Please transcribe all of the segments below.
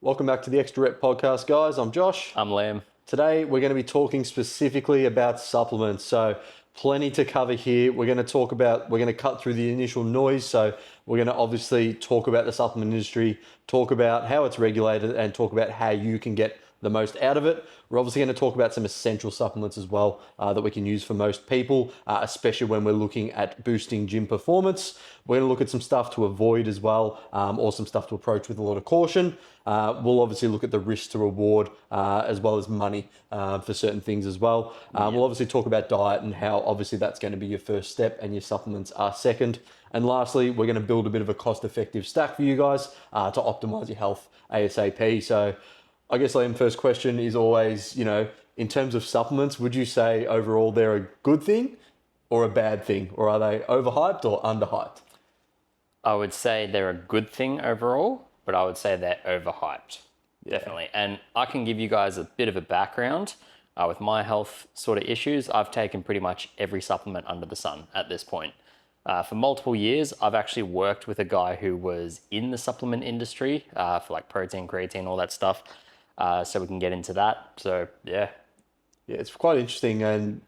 Welcome back to the Extra Rep podcast, guys. I'm Josh. I'm Liam. Today, we're going to be talking specifically about supplements. So plenty to cover here. We're going to cut through the initial noise. So we're going to obviously talk about the supplement industry, talk about how it's regulated, and talk about how you can get the most out of it. We're obviously going to talk about some essential supplements as well that we can use for most people, especially when we're looking at boosting gym performance. We're going to look at some stuff to avoid as well, or some stuff to approach with a lot of caution. We'll obviously look at the risk to reward as well as money for certain things as well. We'll obviously talk about diet and how obviously that's going to be your first step and your supplements are second. And lastly, we're going to build a bit of a cost-effective stack for you guys to optimize your health ASAP. So I guess, Liam, first question is always, in terms of supplements, would you say overall they're a good thing or a bad thing? Or are they overhyped or underhyped? I would say they're a good thing overall, but I would say they're overhyped, definitely. And I can give you guys a bit of a background with my health sort of issues. I've taken pretty much every supplement under the sun at this point. For multiple years, I've actually worked with a guy who was in the supplement industry for like protein, creatine, all that stuff. So we can get into that. So, yeah. Yeah, it's quite interesting. And,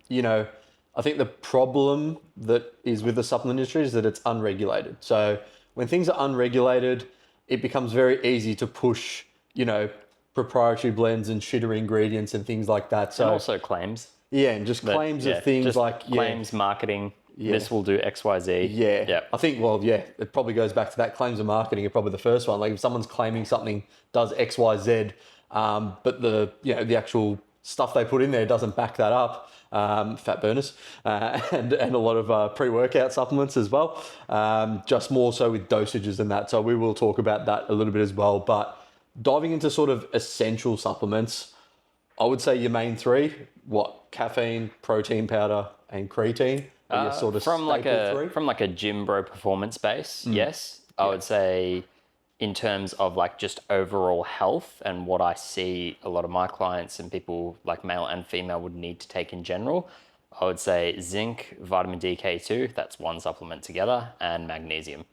I think the problem that is with the supplement industry is that it's unregulated. So when things are unregulated, it becomes very easy to push, proprietary blends and shitter ingredients and things like that. So and also claims. Yeah, and just claims of things just like... claims, marketing, this will do X, Y, Z. Yeah. I think, it probably goes back to that. Claims of marketing are probably the first one. Like if someone's claiming something does X, Y, Z, but the actual stuff they put in there doesn't back that up. Fat burners and a lot of pre-workout supplements as well. Just more so with dosages and that. So we will talk about that a little bit as well. But diving into sort of essential supplements, I would say your main three: caffeine, protein powder, and creatine. Are your sort of from like a gym bro performance base. Yes, I would say. In terms of like just overall health and what I see a lot of my clients and people like male and female would need to take in general, I would say zinc, vitamin D, K2, that's one supplement together, and magnesium.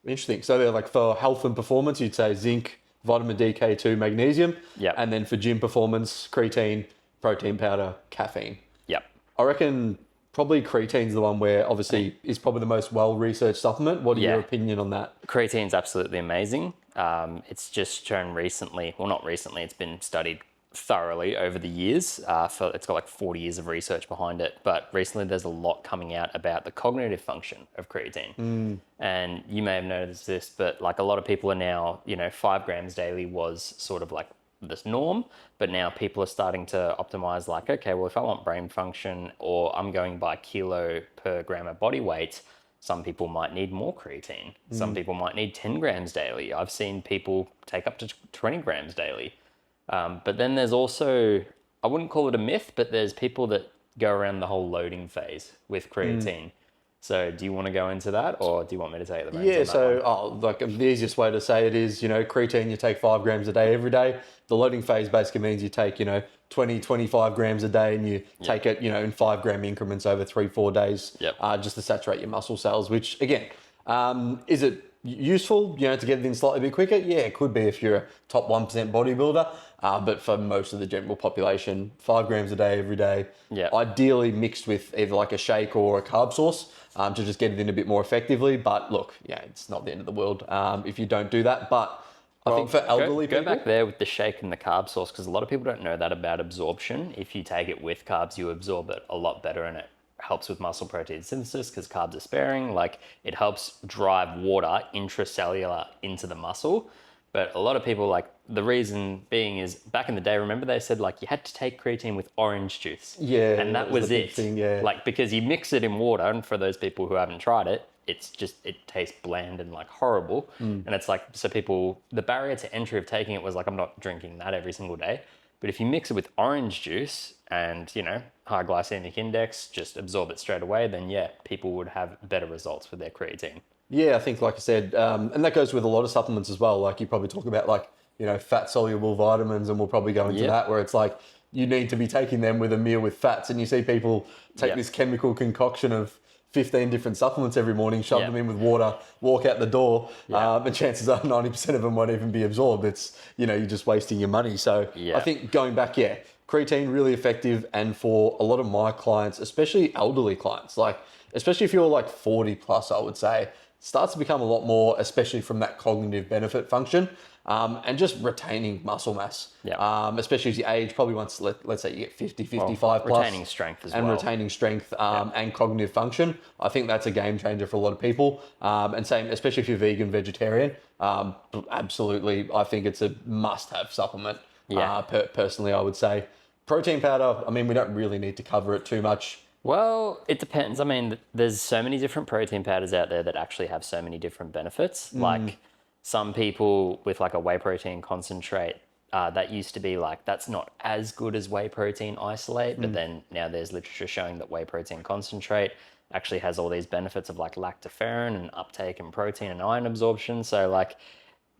Interesting. So they're like for health and performance, you'd say zinc, vitamin D, K2, magnesium. Yep. And then for gym performance, creatine, protein powder, caffeine. Yep. I reckon probably creatine's the one where obviously is probably the most well-researched supplement. What are your opinion on that? Creatine's absolutely amazing. It's just shown recently, well, not recently, it's been studied thoroughly over the years. It's got like 40 years of research behind it. But recently there's a lot coming out about the cognitive function of creatine. And you may have noticed this, but like a lot of people are now, 5 grams daily was sort of like this norm, but now people are starting to optimize like, okay, well, if I want brain function or I'm going by kilo per gram of body weight, some people might need more creatine. Some people might need 10 grams daily. I've seen people take up to 20 grams daily. But then there's also, I wouldn't call it a myth, but there's people that go around the whole loading phase with creatine. So do you want to go into that or do you want me to take the reins on that one? The easiest way to say it is, creatine, you take 5 grams a day every day. The loading phase basically means you take, 20, 25 grams a day and you take it, in 5 gram increments over 3-4 days, just to saturate your muscle cells, which again, is it useful, to get it in slightly a bit quicker? Yeah, it could be if you're a top 1% bodybuilder. But for most of the general population, 5 grams a day every day, ideally mixed with either like a shake or a carb source to just get it in a bit more effectively. But look, it's not the end of the world if you don't do that. But I think for elderly people... Go back there with the shake and the carb source, because a lot of people don't know that about absorption. If you take it with carbs, you absorb it a lot better and it helps with muscle protein synthesis because carbs are sparing. Like it helps drive water intracellular into the muscle. But a lot of people, like, the reason being is back in the day, remember they said like you had to take creatine with orange juice. Yeah. And that was it. Thing, Like, because you mix it in water, and for those people who haven't tried it, it tastes bland and like horrible. And it's like, so people, the barrier to entry of taking it was like, I'm not drinking that every single day. But if you mix it with orange juice and, high glycemic index, just absorb it straight away, then people would have better results with their creatine. Yeah, I think, like I said, and that goes with a lot of supplements as well. Like you probably talk about like, fat-soluble vitamins, and we'll probably go into that, where it's like you need to be taking them with a meal with fats. And you see people take this chemical concoction of 15 different supplements every morning, shove them in with water, walk out the door, and chances are 90% of them won't even be absorbed. It's, you're just wasting your money. So I think going back, creatine really effective. And for a lot of my clients, especially elderly clients, especially if you're like 40 plus, I would say, starts to become a lot more, especially from that cognitive benefit function. And just retaining muscle mass, especially as you age, probably once, let's say you get 50, 55 plus. Retaining strength as well. And retaining strength and cognitive function. I think that's a game changer for a lot of people. And same, especially if you're vegan, vegetarian, absolutely, I think it's a must-have supplement. Personally, I would say. Protein powder, we don't really need to cover it too much. Well, it depends. There's so many different protein powders out there that actually have so many different benefits. Like, some people with like a whey protein concentrate, that used to be like, that's not as good as whey protein isolate, but then now there's literature showing that whey protein concentrate actually has all these benefits of like lactoferrin and uptake and protein and iron absorption. So like,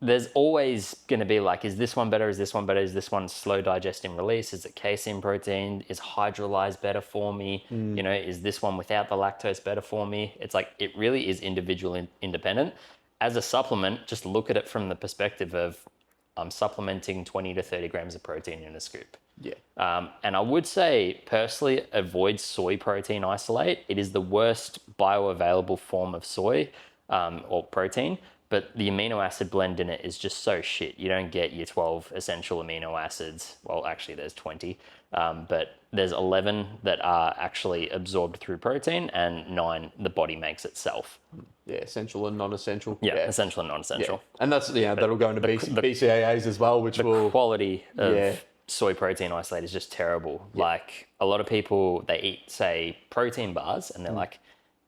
there's always going to be like, is this one better? Is this one better? Is this one slow digesting release? Is it casein protein? Is hydrolyzed better for me? Is this one without the lactose better for me? It's like, it really is individual independent. As a supplement, just look at it from the perspective of I'm supplementing 20 to 30 grams of protein in a scoop. And I would say, personally, avoid soy protein isolate. It is the worst bioavailable form of soy or protein, but the amino acid blend in it is just so shit. You don't get your 12 essential amino acids. Well, actually, there's 20, but there's 11 that are actually absorbed through protein and 9 the body makes itself. Essential and non-essential. Essential and non-essential. And that's, that'll go into BCAAs as well, which will... The quality of soy protein isolate is just terrible. Like, a lot of people, they eat, say, protein bars, and they're like,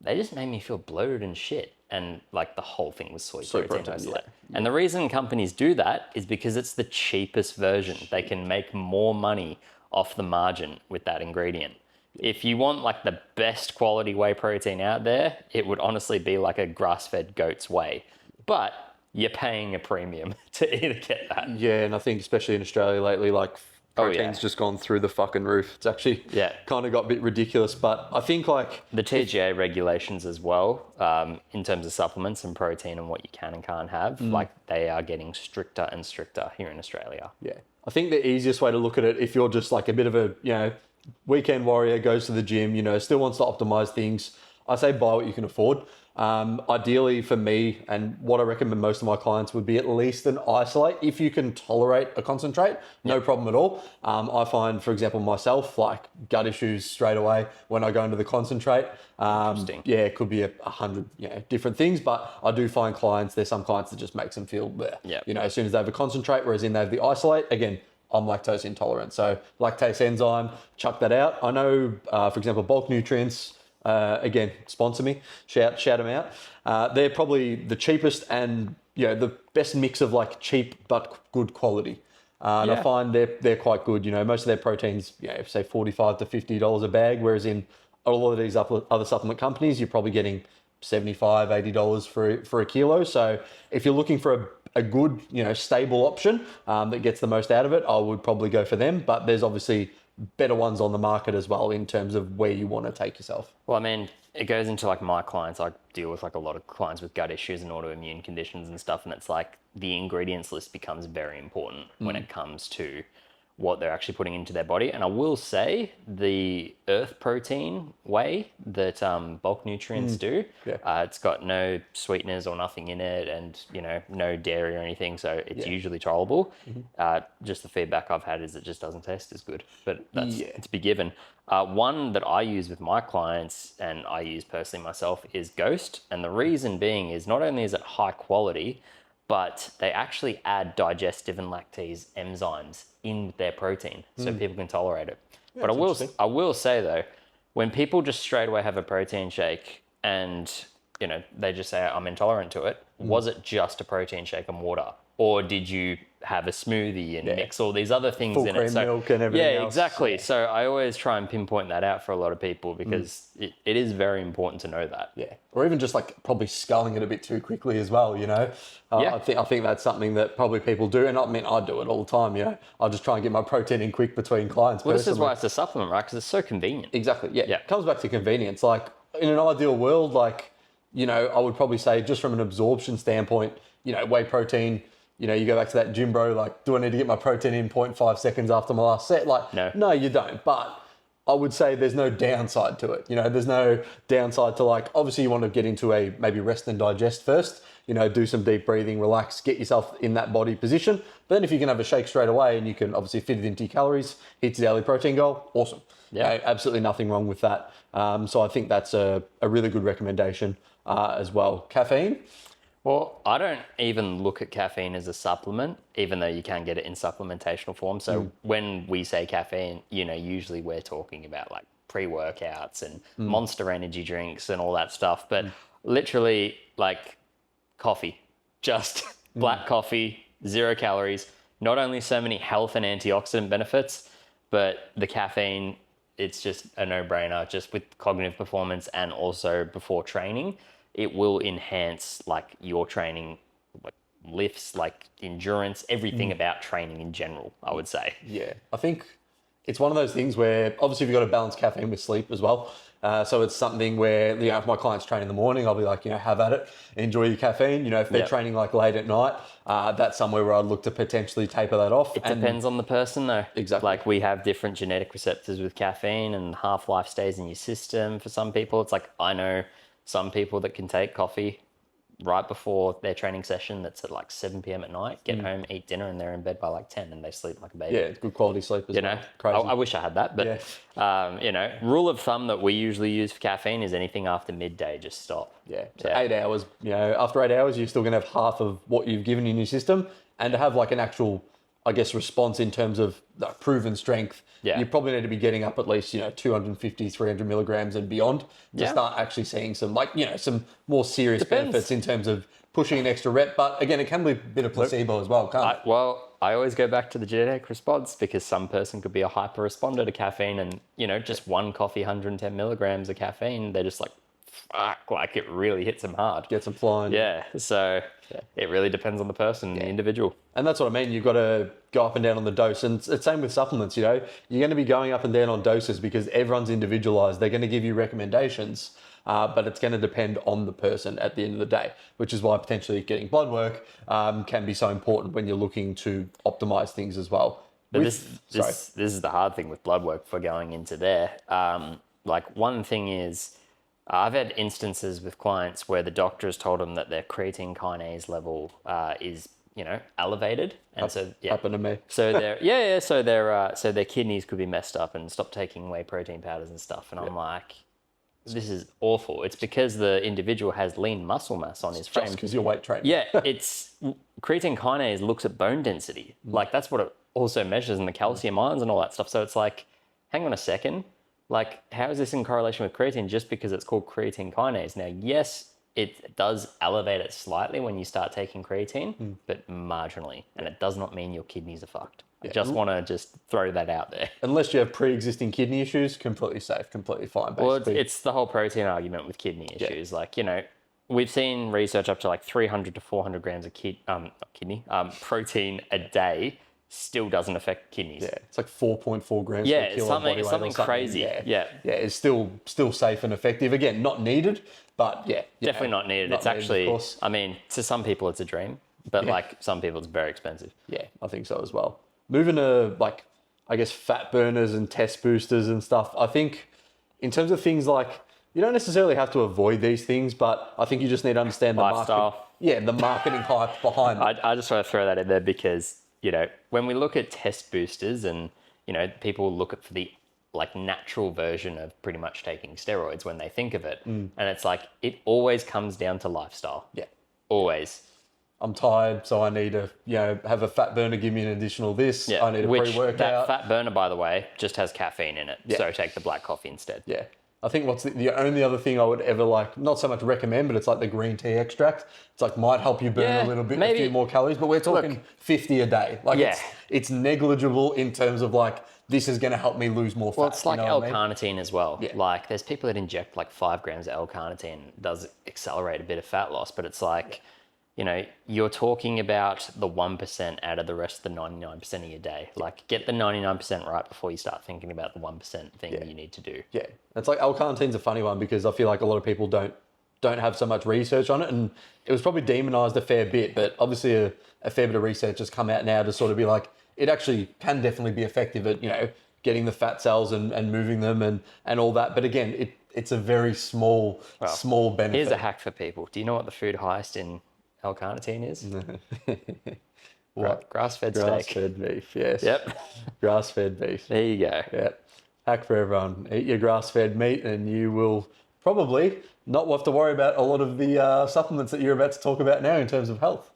they just made me feel bloated and shit. And like, the whole thing was soy protein isolate. And the reason companies do that is because it's the cheapest version. They can make more money off the margin with that ingredient. If you want like the best quality whey protein out there, it would honestly be like a grass-fed goat's whey. But you're paying a premium to either get that. And I think especially in Australia lately, like, protein's just gone through the fucking roof. It's actually kind of got a bit ridiculous. But I think like... The TGA regulations as well, in terms of supplements and protein and what you can and can't have, like, they are getting stricter and stricter here in Australia. I think the easiest way to look at it, if you're just like a bit of a, weekend warrior, goes to the gym, still wants to optimize things, I say buy what you can afford. Ideally for me, and what I recommend most of my clients, would be at least an isolate. If you can tolerate a concentrate, no problem at all. I find, for example, myself, like, gut issues straight away when I go into the concentrate. Interesting. It could be 100 different things, but I do find there's some clients that just makes them feel as soon as they have a concentrate, whereas they have the isolate, again, I'm lactose intolerant. So lactase enzyme, chuck that out. I know, for example, bulk nutrients, again, sponsor me, shout them out. They're probably the cheapest and, the best mix of like cheap but good quality. And I find they're quite good. Most of their proteins, say $45 to $50 a bag, whereas in a lot of these other supplement companies, you're probably getting $75, $80 for a kilo. So if you're looking for a good, stable option that gets the most out of it, I would probably go for them. But there's obviously better ones on the market as well in terms of where you want to take yourself. Well, it goes into like my clients. I deal with like a lot of clients with gut issues and autoimmune conditions and stuff. And it's like the ingredients list becomes very important when it comes to what they're actually putting into their body. And I will say the earth protein whey that bulk nutrients do, it's got no sweeteners or nothing in it, and no dairy or anything, so it's usually tolerable. Just the feedback I've had is it just doesn't taste as good, but that's to be given. One that I use with my clients, and I use personally myself, is Ghost. And the reason being is not only is it high quality, but they actually add digestive and lactase enzymes in their protein so people can tolerate it. But I will say though, when people just straight away have a protein shake and they just say I'm intolerant to it, was it just a protein shake and water? Or did you have a smoothie and mix all these other things full in cream it? Milk and everything else. Exactly. So I always try and pinpoint that out for a lot of people because it is very important to know that. Or even just like probably sculling it a bit too quickly as well, I think that's something that probably people do. And I do it all the time, I'll just try and get my protein in quick between clients. Well, this is why it's a supplement, right? Because it's so convenient. Exactly, It comes back to convenience. Like, in an ideal world, like, I would probably say just from an absorption standpoint, whey protein, you go back to that gym bro, like, do I need to get my protein in 0.5 seconds after my last set? Like, no, you don't. But I would say there's no downside to it. There's no downside to, like, obviously you want to get into a maybe rest and digest first, do some deep breathing, relax, get yourself in that body position. But then if you can have a shake straight away and you can obviously fit it into your calories, hit your daily protein goal, awesome. Yeah. Absolutely nothing wrong with that. So I think that's a really good recommendation as well. Caffeine? Well, I don't even look at caffeine as a supplement, even though you can get it in supplementational form. So when we say caffeine, usually we're talking about like pre-workouts and Monster energy drinks and all that stuff. But literally like coffee, just black coffee, 0 calories, not only so many health and antioxidant benefits, but the caffeine, it's just a no-brainer, just with cognitive performance and also before training. It will enhance like your training, like lifts, like endurance, everything about training in general, I would say. Yeah, I think it's one of those things where obviously you've got to balance caffeine with sleep as well. So it's something where, if my clients train in the morning, I'll be like, have at it, enjoy your caffeine. If they're training like late at night, that's somewhere where I'd look to potentially taper that off. It depends on the person though. Exactly. Like we have different genetic receptors with caffeine and half-life stays in your system. For some people, it's like, I know some people that can take coffee right before their training session that's at like 7 p.m. at night, get home, eat dinner, and they're in bed by like 10 and they sleep like a baby. Yeah, it's good quality sleep as well. Crazy. I wish I had that, but rule of thumb that we usually use for caffeine is anything after midday, just stop. Yeah, so 8 hours, after 8 hours, you're still going to have half of what you've given in your system, and to have like an actual, I guess, response in terms of the proven strength, you probably need to be getting up at least, 250, 300 milligrams and beyond to start actually seeing some, like, some more serious benefits in terms of pushing an extra rep. But again, it can be a bit of placebo as well, can't it? I always go back to the genetic response, because some person could be a hyper responder to caffeine and, just one coffee, 110 milligrams of caffeine, they're just like, fuck, like it really hits them hard. Gets them flying. Yeah, so it really depends on the person, the individual. And that's what I mean. You've got to go up and down on the dose. And it's the same with supplements, You're going to be going up and down on doses because everyone's individualized. They're going to give you recommendations, but it's going to depend on the person at the end of the day, which is why potentially getting blood work can be so important when you're looking to optimize things as well. But this is the hard thing with blood work for going into there. Like one thing is, I've had instances with clients where the doctor has told them that their creatine kinase level is, elevated, and happened to me. So so their kidneys could be messed up and stop taking whey protein powders and stuff. And I'm like, this is awful. It's because the individual has lean muscle mass on his frame. Just because you're weight training. Yeah, it's creatine kinase looks at bone density. Like that's what it also measures, in the calcium ions and all that stuff. So it's like, hang on a second. Like, how is this in correlation with creatine just because it's called creatine kinase? Now, yes, it does elevate it slightly when you start taking creatine, but marginally. And it does not mean your kidneys are fucked. I just want to just throw that out there. Unless you have pre-existing kidney issues, completely safe, completely fine, basically. Well, it's the whole protein argument with kidney issues. Like, we've seen research up to like 300 to 400 grams of protein a day still doesn't affect kidneys. Yeah, it's like 4.4 grams per kilo body weight or something crazy. Yeah, it's still safe and effective. Again, not needed, but definitely not needed. It's actually, I mean, to some people it's a dream, but like some people it's very expensive. Yeah, I think so as well. Moving to like, I guess, fat burners and test boosters and stuff. I think in terms of things like, you don't necessarily have to avoid these things, but I think you just need to understand the lifestyle. The marketing hype behind it. I just want to throw that in there because, when we look at test boosters and, people look at for the like natural version of pretty much taking steroids when they think of it. And it's like, it always comes down to lifestyle. Yeah. Always. I'm tired, so I need to, have a fat burner, give me an additional this. Yeah. I need a pre-workout. That fat burner, by the way, just has caffeine in it. Yeah. So take the black coffee instead. Yeah. I think what's the only other thing I would ever like, not so much recommend, but it's like the green tea extract. It's like might help you burn a little bit, a few more calories, but we're talking 50 a day. Like it's negligible in terms of like, this is going to help me lose more fat. Well, it's like L-carnitine as well. Yeah. Like there's people that inject like 5 grams of L-carnitine, does accelerate a bit of fat loss, but it's like, you're talking about the 1% out of the rest of the 99% of your day. Like, get the 99% right before you start thinking about the 1% thing you need to do. Yeah, it's like L-carnitine's a funny one because I feel like a lot of people don't have so much research on it, and it was probably demonized a fair bit, but obviously a fair bit of research has come out now to sort of be like, it actually can definitely be effective at, getting the fat cells and moving them and all that. But again, it's a very small benefit. Here's a hack for people. Do you know what the food highest in L-carnitine is? What? Grass-fed steak. Grass-fed beef, yes. Yep. Grass-fed beef. There you go. Yeah. Hack for everyone. Eat your grass-fed meat and you will probably not have to worry about a lot of the supplements that you're about to talk about now in terms of health.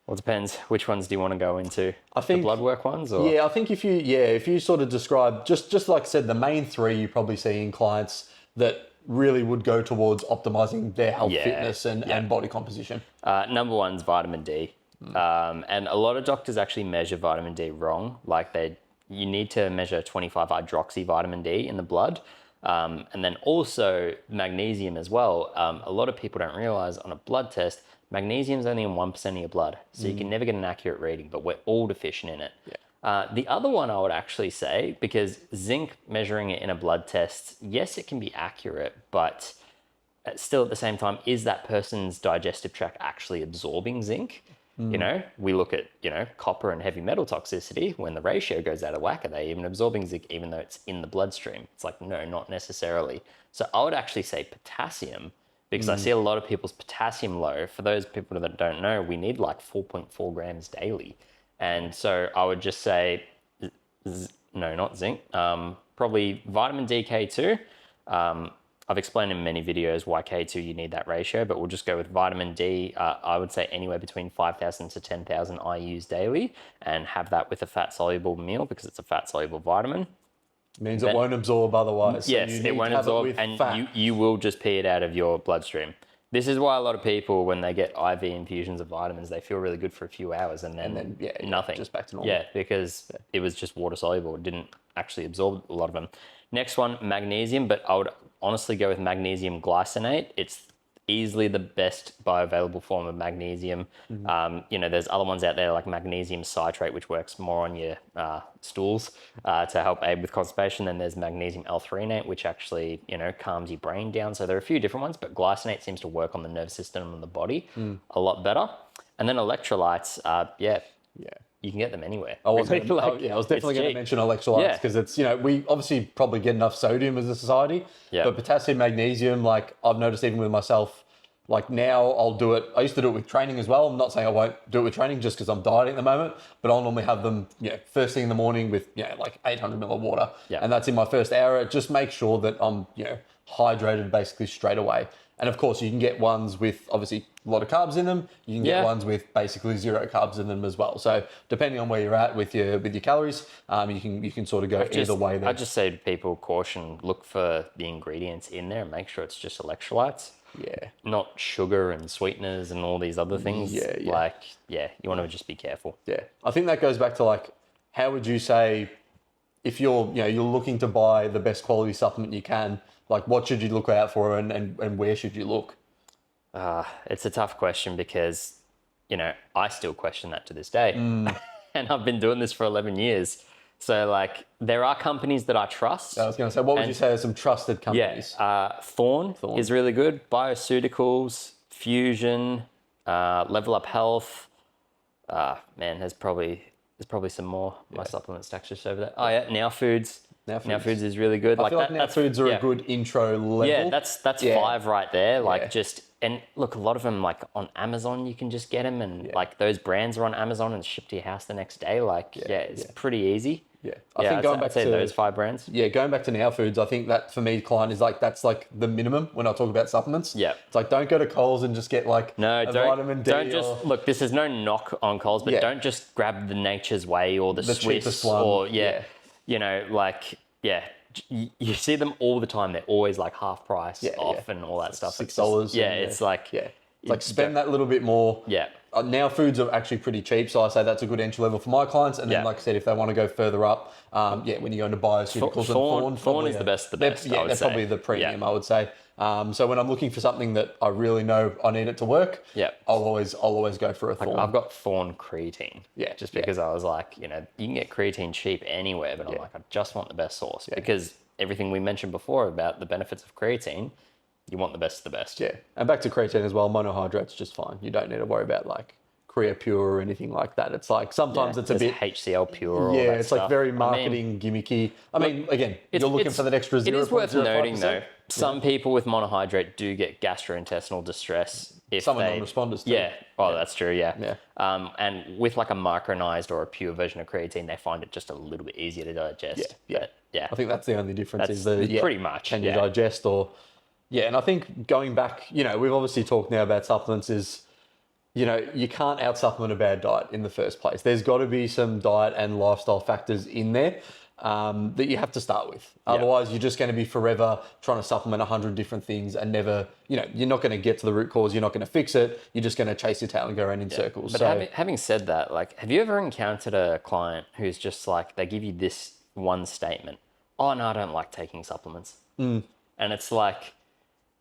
Well, it depends. Which ones do you want to go into? I think the blood work ones? Or? Yeah, I think if you sort of describe, just like I said, the main three you probably see in clients that really would go towards optimizing their health, fitness and body composition. Number one's vitamin D. And a lot of doctors actually measure vitamin D wrong. Like you need to measure 25 hydroxy vitamin D in the blood. And then also magnesium as well. A lot of people don't realize on a blood test, magnesium is only in 1% of your blood. So you can never get an accurate reading, but we're all deficient in it. Yeah. The other one I would actually say, because zinc, measuring it in a blood test, yes, it can be accurate, but still at the same time, is that person's digestive tract actually absorbing zinc? We look at, copper and heavy metal toxicity. When the ratio goes out of whack, are they even absorbing zinc even though it's in the bloodstream? It's like, no, not necessarily. So I would actually say potassium, because I see a lot of people's potassium low. For those people that don't know, we need like 4.4 grams daily. And so I would just say, no, not zinc, probably vitamin D, K2. I've explained in many videos why K2 you need that ratio, but we'll just go with vitamin D. I would say anywhere between 5,000 to 10,000 IUs daily, and have that with a fat-soluble meal because it's a fat-soluble vitamin. Means it won't absorb otherwise. Yes, it won't absorb, and you will just pee it out of your bloodstream. This is why a lot of people, when they get IV infusions of vitamins, they feel really good for a few hours and then nothing. Just back to normal. Yeah, because it was just water soluble. It didn't actually absorb a lot of them. Next one, magnesium, but I would honestly go with magnesium glycinate. It's easily the best bioavailable form of magnesium. There's other ones out there like magnesium citrate, which works more on your stools to help aid with constipation. Then there's magnesium L-threonate, which actually, calms your brain down. So there are a few different ones, but glycinate seems to work on the nervous system and the body a lot better. And then electrolytes, you can get them anywhere. I was definitely going to mention electrolytes because it's, we obviously probably get enough sodium as a society, but potassium, magnesium, like I've noticed even with myself, like now I'll do it. I used to do it with training as well. I'm not saying I won't do it with training just because I'm dieting at the moment, but I'll normally have them, first thing in the morning with, like 800 ml of water. Yeah. And that's in my first hour. It just makes sure that I'm, hydrated basically straight away. And of course, you can get ones with obviously a lot of carbs in them. You can get ones with basically zero carbs in them as well. So depending on where you're at with your calories, you can sort of go either way there. I just say to people, caution, look for the ingredients in there and make sure it's just electrolytes. Yeah. Not sugar and sweeteners and all these other things. You want to just be careful. Yeah. I think that goes back to like, how would you say if you're looking to buy the best quality supplement you can, like what should you look out for and where should you look? It's a tough question because, I still question that to this day. And I've been doing this for 11 years. So like there are companies that I trust. I was going to say, what would you say are some trusted companies? Thorne is really good. Bioceuticals, Fusion, Level Up Health. There's probably some more. My supplement stack's just over there. Oh yeah, Now Foods. Now Foods is really good. I feel like Now Foods are a good intro level. Yeah, that's 5 right there. And look, a lot of them like on Amazon you can just get them, and like those brands are on Amazon and shipped to your house the next day. It's pretty easy. Yeah, I think going back to those 5 brands. Yeah, going back to Now Foods, I think that for me, client is like that's like the minimum when I talk about supplements. Yeah, it's like don't go to Coles and just get like vitamin D. Don't just look. This is no knock on Coles, but don't just grab the Nature's Way or the Swiss one, or you see them all the time. They're always like half price off and all that stuff. $6. It's like It's like spend that little bit more. Yeah. Now foods are actually pretty cheap, so I say that's a good entry level for my clients. And then, like I said, if they want to go further up, when you go into bioceuticals and Thorn is the best of the best. They're probably the premium, I would say. So when I'm looking for something that I really know I need it to work, I'll always go for a Thorn. I've got Thorn creatine. Yeah. Just because I was like, you can get creatine cheap anywhere, but I'm like, I just want the best source because everything we mentioned before about the benefits of creatine, you want the best of the best. Yeah. And back to creatine as well, monohydrate's just fine. You don't need to worry about like Korea Pure or anything like that. It's like sometimes it's a bit HCl Pure. Yeah, all that it's stuff. like very marketing gimmicky. I mean, again, you're looking for that extra 0.05%. It is worth noting though, some people with monohydrate do get gastrointestinal distress if some non-responders too. Yeah, well, that's true. Yeah. And with like a micronized or a pure version of creatine, they find it just a little bit easier to digest. Yeah. Yeah. I think that's the only difference is pretty much. Can you digest or and I think going back, we've obviously talked now about supplements is, you can't out-supplement a bad diet in the first place. There's got to be some diet and lifestyle factors in there that you have to start with. Otherwise, you're just going to be forever trying to supplement 100 different things and never, you're not going to get to the root cause. You're not going to fix it. You're just going to chase your tail and go around in circles. But having said that, like, have you ever encountered a client who's just like, they give you this one statement, oh, no, I don't like taking supplements. And it's like,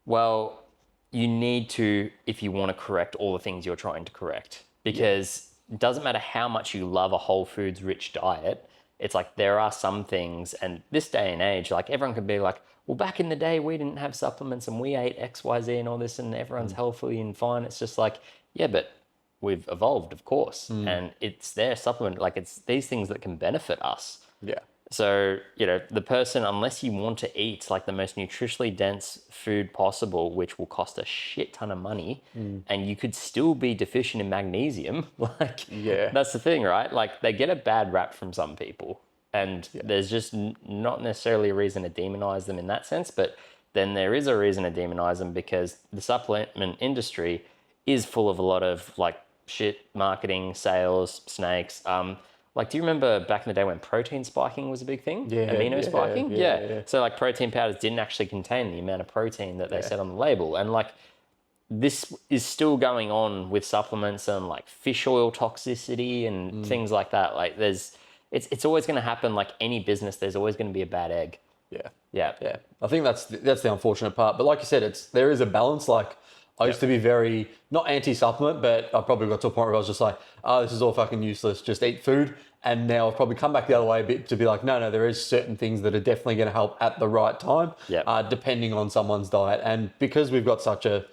well, you need to, if you want to correct all the things you're trying to correct, because it doesn't matter how much you love a whole foods rich diet. It's like there are some things, and this day and age, like everyone could be like, well, back in the day, we didn't have supplements and we ate X, Y, Z and all this and everyone's healthy and fine. It's just like, yeah, but we've evolved, of course. And it's their supplement. Like it's these things that can benefit us. Yeah. So, the person, unless you want to eat like the most nutritionally dense food possible, which will cost a shit ton of money, and you could still be deficient in magnesium, that's the thing, right? Like they get a bad rap from some people and there's just not necessarily a reason to demonize them in that sense, but then there is a reason to demonize them because the supplement industry is full of a lot of like shit marketing, sales, snakes. Like, do you remember back in the day when protein spiking was a big thing? Amino spiking? Yeah. So, like, protein powders didn't actually contain the amount of protein that they said on the label. And, like, this is still going on with supplements and, like, fish oil toxicity and things like that. Like, it's always going to happen. Like, any business, there's always going to be a bad egg. Yeah. I think that's the unfortunate part. But like you said, there is a balance. Like, I used to be very, not anti-supplement, but I probably got to a point where I was just like, oh, this is all fucking useless. Just eat food. And now I've probably come back the other way a bit to be like, no, there is certain things that are definitely going to help at the right time, depending on someone's diet. And because we've got such a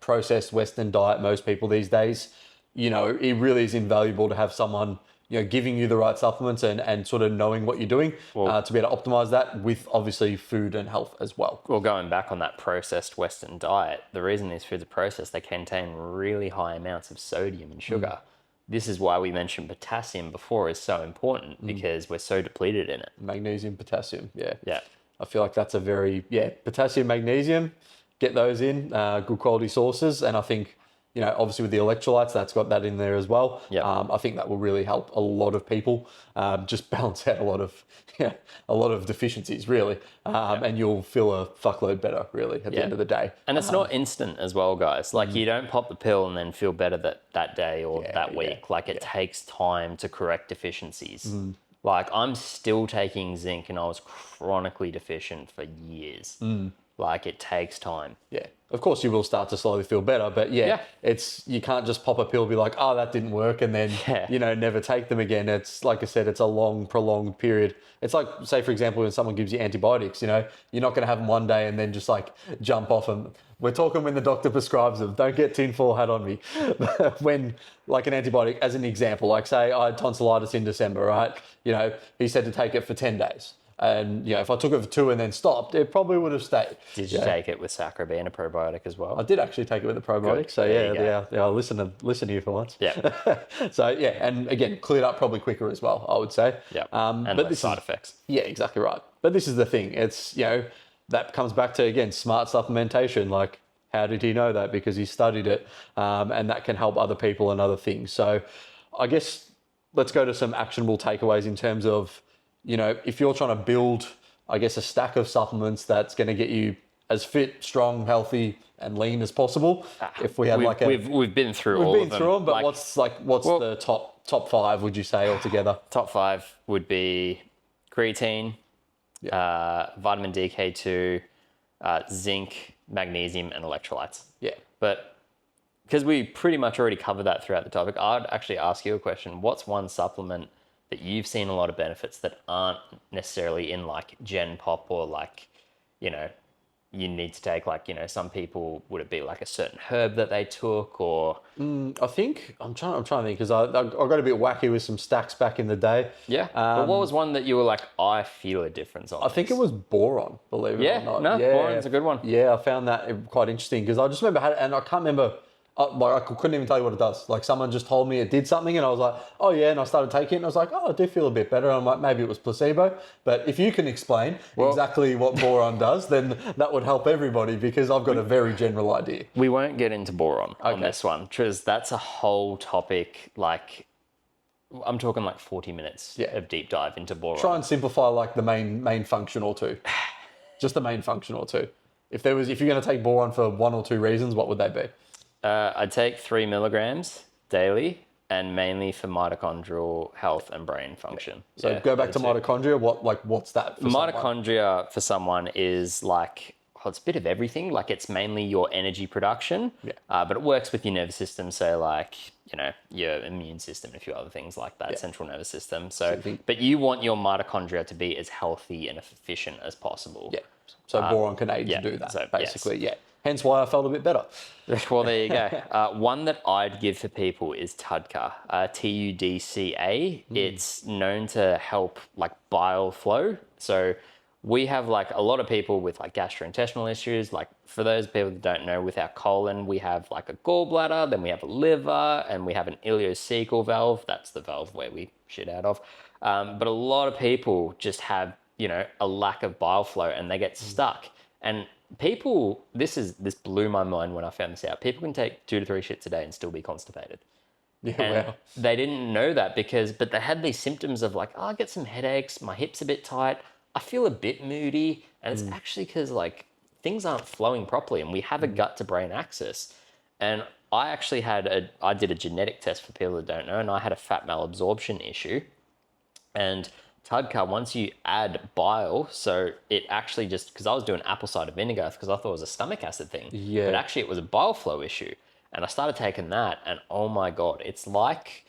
processed Western diet, most people these days, it really is invaluable to have someone giving you the right supplements and sort of knowing what you're doing to be able to optimize that with obviously food and health as well. Well, going back on that processed Western diet, the reason these foods are processed, they contain really high amounts of sodium and sugar. This is why we mentioned potassium before is so important because we're so depleted in it. Magnesium, potassium, Yeah. I feel like that's a very, potassium, magnesium, get those in, good quality sources. And I think, obviously with the electrolytes, that's got that in there as well. I think that will really help a lot of people just balance out a lot of deficiencies, really. And you'll feel a fuckload better, really, at the end of the day. And it's not instant as well, guys. Like you don't pop the pill and then feel better that day or that week. Like it takes time to correct deficiencies. Like I'm still taking zinc and I was chronically deficient for years. Like it takes time. Yeah. Of course you will start to slowly feel better, but you can't just pop a pill, be like, oh, that didn't work, and then, never take them again. It's like I said, it's a long, prolonged period. It's like, say, for example, when someone gives you antibiotics, you're not going to have them one day and then just like jump off them. We're talking when the doctor prescribes them. Don't get tinfoil hat on me. When like an antibiotic, as an example, like say I had tonsillitis in December, right? He said to take it for 10 days. And, if I took it for 2 and then stopped, it probably would have stayed. Did you take it with Sacrobin, a probiotic as well? I did actually take it with a probiotic. Good. So I'll listen to you for once. Yeah. So and again, cleared up probably quicker as well, I would say. Yeah. And less side effects. Yeah, exactly right. But this is the thing. It's, that comes back to, again, smart supplementation. Like, how did he know that? Because he studied it. And that can help other people and other things. So I guess let's go to some actionable takeaways in terms of, if you're trying to build, I guess, a stack of supplements that's going to get you as fit, strong, healthy, and lean as possible. If we had we've been through all of them. We've been through them, but what's the top five? Would you say altogether? Top five would be creatine, vitamin DK2, zinc, magnesium, and electrolytes. Yeah. But because we pretty much already covered that throughout the topic, I'd actually ask you a question. What's one supplement that you've seen a lot of benefits that aren't necessarily in like Gen Pop or like, you know, you need to take like, you know, some people, would it be like a certain herb that they took or? I think, I'm trying to think because I got a bit wacky with some stacks back in the day. Yeah. But what was one that you were like, I feel a difference on? I think it was boron, believe it or not. No, boron's a good one. Yeah, I found that quite interesting because I just remember and I can't remember. I couldn't even tell you what it does. Like someone just told me it did something and I was like, oh yeah, and I started taking it and I was like, oh, I do feel a bit better. And I'm like, maybe it was placebo. But if you can explain exactly what boron does, then that would help everybody because I've got a very general idea. We won't get into boron on this one because that's a whole topic. Like I'm talking like 40 minutes of deep dive into boron. Try and simplify like the main function or two. Just the main function or two. If you're going to take boron for one or two reasons, what would they be? I'd take 3 milligrams daily and mainly for mitochondrial health and brain function. So go back to mitochondria. What's that for mitochondria for someone is like, well, it's a bit of everything. Like it's mainly your energy production, but it works with your nervous system. So like, you know, your immune system, and a few other things like that, central nervous system. So, but you want your mitochondria to be as healthy and efficient as possible. Yeah. So boron can aid to do that, so, basically, Hence why I felt a bit better. Well, there you go. One that I'd give for people is TUDCA, TUDCA. It's known to help like bile flow. So we have like a lot of people with like gastrointestinal issues. Like for those people that don't know, with our colon, we have like a gallbladder, then we have a liver, and we have an ileocecal valve. That's the valve where we shit out of. But a lot of people just have, you know, a lack of bile flow and they get stuck. And people, this blew my mind when I found this out. People can take 2 to 3 shits a day and still be constipated. Yeah, wow. They didn't know that but they had these symptoms of like, oh, I get some headaches, my hip's a bit tight, I feel a bit moody. And it's actually because like things aren't flowing properly and we have a gut to brain axis. And I actually I did a genetic test for people that don't know, and I had a fat malabsorption issue. And TUDCA, once you add bile, so it actually just, because I was doing apple cider vinegar because I thought it was a stomach acid thing, but actually it was a bile flow issue. And I started taking that and oh my God, it's like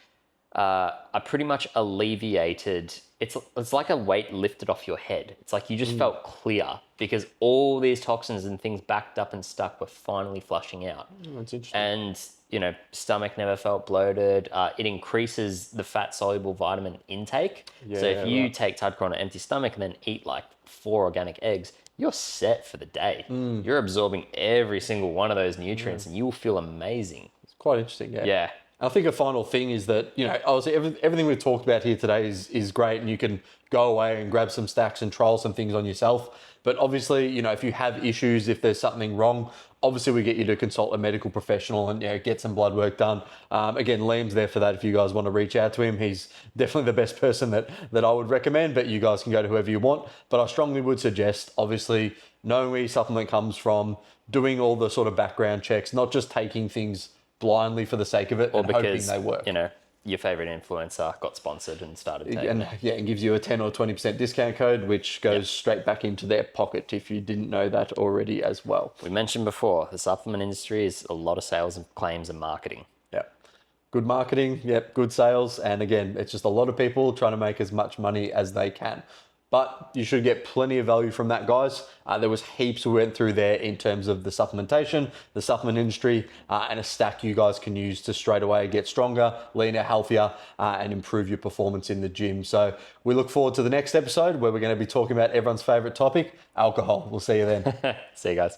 I pretty much alleviated, it's like a weight lifted off your head. It's like you just felt clear because all these toxins and things backed up and stuck were finally flushing out. That's interesting. And, you know, stomach never felt bloated. It increases the fat soluble vitamin intake. So if you take TUDCA on an empty stomach and then eat like 4 organic eggs, you're set for the day. You're absorbing every single one of those nutrients and you will feel amazing. It's quite interesting, Yeah. I think a final thing is that, you know, obviously everything we've talked about here today is great and you can go away and grab some stacks and trial some things on yourself. But obviously, you know, if you have issues, if there's something wrong, obviously we get you to consult a medical professional and, you know, get some blood work done. Again, Liam's there for that if you guys want to reach out to him. He's definitely the best person that I would recommend, but you guys can go to whoever you want. But I strongly would suggest, obviously, knowing where your supplement comes from, doing all the sort of background checks, not just taking things blindly for the sake of it or hoping they work. You know, your favorite influencer got sponsored and started taking it. Yeah, and gives you a 10 or 20% discount code, which goes straight back into their pocket if you didn't know that already as well. We mentioned before, the supplement industry is a lot of sales and claims and marketing. Yep. Good marketing, good sales. And again, it's just a lot of people trying to make as much money as they can. But you should get plenty of value from that, guys. There was heaps we went through there in terms of the supplementation, the supplement industry, and a stack you guys can use to straight away get stronger, leaner, healthier, and improve your performance in the gym. So we look forward to the next episode where we're going to be talking about everyone's favorite topic, alcohol. We'll see you then. See you guys.